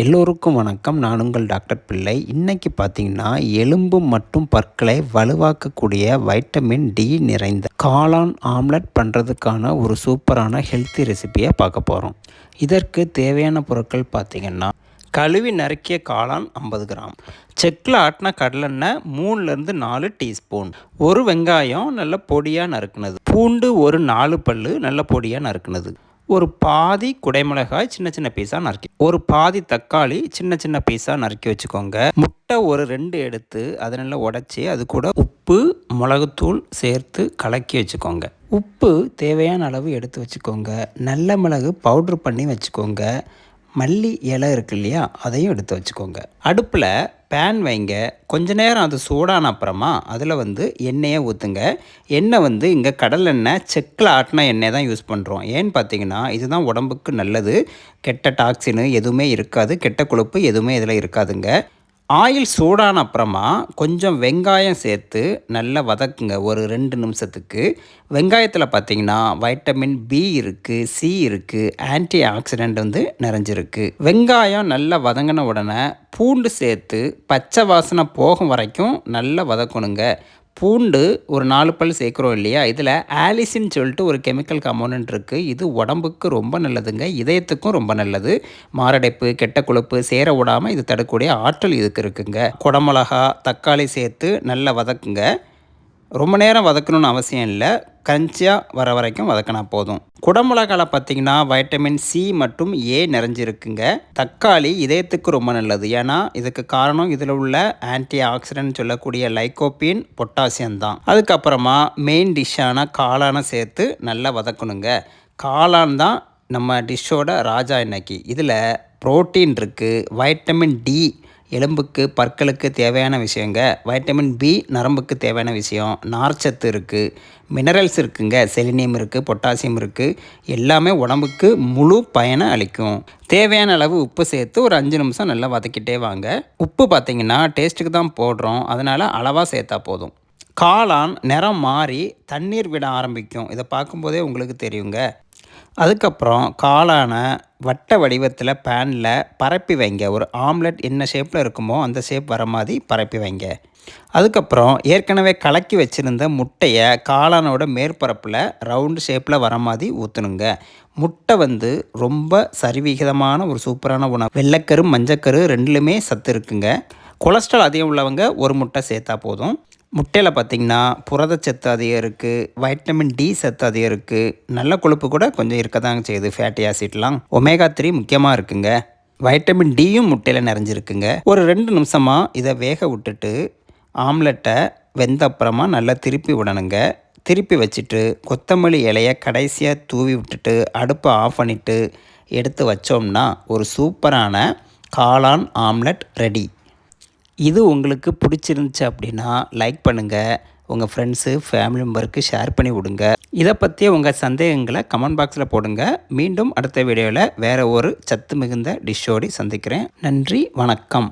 எல்லோருக்கும் வணக்கம். நான் உங்கள் டாக்டர் பிள்ளை. இன்றைக்கி பார்த்திங்கன்னா எலும்பு மற்றும் பற்களை வலுவாக்கக்கூடிய வைட்டமின் டி நிறைந்த காளான் ஆம்லெட் பண்ணுறதுக்கான ஒரு சூப்பரான ஹெல்த்தி ரெசிபியை பார்க்க போகிறோம். இதற்கு தேவையான பொருட்கள் பார்த்திங்கன்னா கழுவி நறுக்கிய காளான் 50 கிராம், செக்கில் ஆட்டின கடலெண்ணெய் 3லேருந்து 4 டீஸ்பூன், ஒரு வெங்காயம் நல்ல பொடியாக நறுக்குனது, பூண்டு ஒரு 4 பல் நல்ல பொடியாக நறுக்குனது, ஒரு பாதி குடைமிளகாய் சின்ன சின்ன பீஸாக நறுக்கி, ஒரு பாதி தக்காளி சின்ன சின்ன பீஸாக நறுக்கி வச்சுக்கோங்க. முட்டை ஒரு 2 எடுத்து அதை நல்லா உடச்சி அது கூட உப்பு மிளகுத்தூள் சேர்த்து கலக்கி வச்சுக்கோங்க. உப்பு தேவையான அளவு எடுத்து வச்சுக்கோங்க. நல்ல மிளகு பவுட்ரு பண்ணி வச்சுக்கோங்க. மல்லி இலை இருக்கு இல்லையா, அதையும் எடுத்து வச்சுக்கோங்க. அடுப்பில் பேன் வைங்க. கொஞ்ச நேரம் அது சூடான அப்புறமா அதில் எண்ணெயை ஊற்றுங்க. எண்ணெய் இங்கே கடலெண்ணெய் செக்கில் ஆட்டின எண்ணெய் தான் யூஸ் பண்ணுறோம். ஏன்னு பார்த்தீங்கன்னா இதுதான் உடம்புக்கு நல்லது. கெட்ட டாக்ஸினு எதுவுமே இருக்காது, கெட்ட கொழுப்பு எதுவுமே இதில் இருக்காதுங்க. ஆயில் சூடான அப்புறமா கொஞ்சம் வெங்காயம் சேர்த்து நல்லா வதக்குங்க ஒரு 2 நிமிஷத்துக்கு. வெங்காயத்தில் பார்த்திங்கன்னா வைட்டமின் பி இருக்குது, சி இருக்குது, ஆன்டி ஆக்சிடெண்ட் நிறைஞ்சிருக்கு. வெங்காயம் நல்லா வதங்கின உடனே பூண்டு சேர்த்து பச்சை வாசனை போகும் வரைக்கும் நல்லா வதக்கணுங்க. பூண்டு ஒரு 4 பல் சேர்க்குறோம் இல்லையா, இதில் ஆலிசின்னு சொல்லிட்டு ஒரு கெமிக்கல் காம்பவுண்ட் இருக்குது. இது உடம்புக்கு ரொம்ப நல்லதுங்க, இதயத்துக்கும் ரொம்ப நல்லது. மாரடைப்பு கெட்ட கொழுப்பு சேர விடாமல் இது தடுக்கக்கூடிய ஆற்றல் இதுக்கு இருக்குங்க. குடமிளகா தக்காளி சேர்த்து நல்லா வதக்குங்க. ரொம்ப நேரம் வதக்கணும்னு அவசியம் இல்லை, கஞ்சியாக வர வரைக்கும் வதக்கினா போதும். குடமிளகாவில் பார்த்திங்கன்னா வைட்டமின் சி மற்றும் ஏ நிறைஞ்சிருக்குங்க. தக்காளி இதயத்துக்கு ரொம்ப நல்லது. ஏன்னா இதுக்கு காரணம் இதில் உள்ள ஆன்டி ஆக்சிடென்ட் சொல்லக்கூடிய லைகோபீன், பொட்டாசியம் தான். அதுக்கப்புறமா மெயின் டிஷ்ஷான காளானை சேர்த்து நல்லா வதக்கணுங்க. காளான் தான் நம்ம டிஷ்ஷோட ராஜா இன்னைக்கு. இதில் புரோட்டீன் இருக்குது, வைட்டமின் டி எலும்புக்கு பற்களுக்கு தேவையான விஷயங்க, வைட்டமின் பி நரம்புக்கு தேவையான விஷயம், நார்ச்சத்து இருக்குது, மினரல்ஸ் இருக்குங்க, செலினியம் இருக்குது, பொட்டாசியம் இருக்குது. எல்லாமே உடம்புக்கு முழு பயனை அளிக்கும். தேவையான அளவு உப்பு சேர்த்து ஒரு 5 நிமிஷம் நல்லா வதக்கிட்டே வாங்க. உப்பு பார்த்திங்கன்னா டேஸ்ட்டுக்கு தான் போடுறோம், அதனால் அளவாக சேர்த்தா போதும். காளான் நிறம் மாறி தண்ணீர் விட ஆரம்பிக்கும். இதை பார்க்கும்போதே உங்களுக்கு தெரியுங்க. அதுக்கப்புறம் காளானை வட்ட வடிவத்தில் பேனில் பரப்பி வைங்க. ஒரு ஆம்லெட் என்ன ஷேப்பில் இருக்குமோ அந்த ஷேப் வர மாதிரி பரப்பி வைங்க. அதுக்கப்புறம் ஏற்கனவே கலக்கி வச்சுருந்த முட்டையை காளானோட மேற்பரப்பில் ரவுண்டு ஷேப்பில் வர மாதிரி ஊற்றணுங்க. முட்டை ரொம்ப சரிவிகிதமான ஒரு சூப்பரான உணவு. வெள்ளைக்கரு மஞ்சக்கரு ரெண்டுலேயுமே சத்து இருக்குங்க. கொலஸ்ட்ரால் அதிகம் உள்ளவங்க ஒரு முட்டை சேர்த்தா போதும். முட்டையில் பார்த்திங்கன்னா புரதச்சத்து அதிகம் இருக்குது, வைட்டமின் டி சத்து அதிகம் இருக்குது, நல்ல கொழுப்பு கூட கொஞ்சம் இருக்க தாங்க செய்யுது, ஃபேட்டி ஆசிட்லாம். ஒமேகா 3 முக்கியமாக இருக்குங்க. வைட்டமின் டியும் முட்டையில் நிறைஞ்சிருக்குங்க. ஒரு 2 நிமிஷமாக இதை வேக விட்டுட்டு ஆம்லெட்டை வெந்த அப்புறமா நல்லா திருப்பி விடணுங்க. திருப்பி வச்சுட்டு கொத்தமல்லி இலையை கடைசியாக தூவி விட்டுட்டு அடுப்பை ஆஃப் பண்ணிவிட்டு எடுத்து வச்சோம்னா ஒரு சூப்பரான காளான் ஆம்லெட் ரெடி. இது உங்களுக்கு பிடிச்சிருந்துச்சு அப்படின்னா லைக் பண்ணுங்கள், உங்கள் ஃப்ரெண்ட்ஸு ஃபேமிலி மெம்பருக்கு ஷேர் பண்ணி விடுங்க. இதை பற்றி உங்கள் சந்தேகங்களை கமெண்ட் பாக்ஸில் போடுங்க. மீண்டும் அடுத்த வீடியோவில் வேறு ஒரு சத்து மிகுந்த டிஷ்ஷோடு சந்திக்கிறேன். நன்றி, வணக்கம்.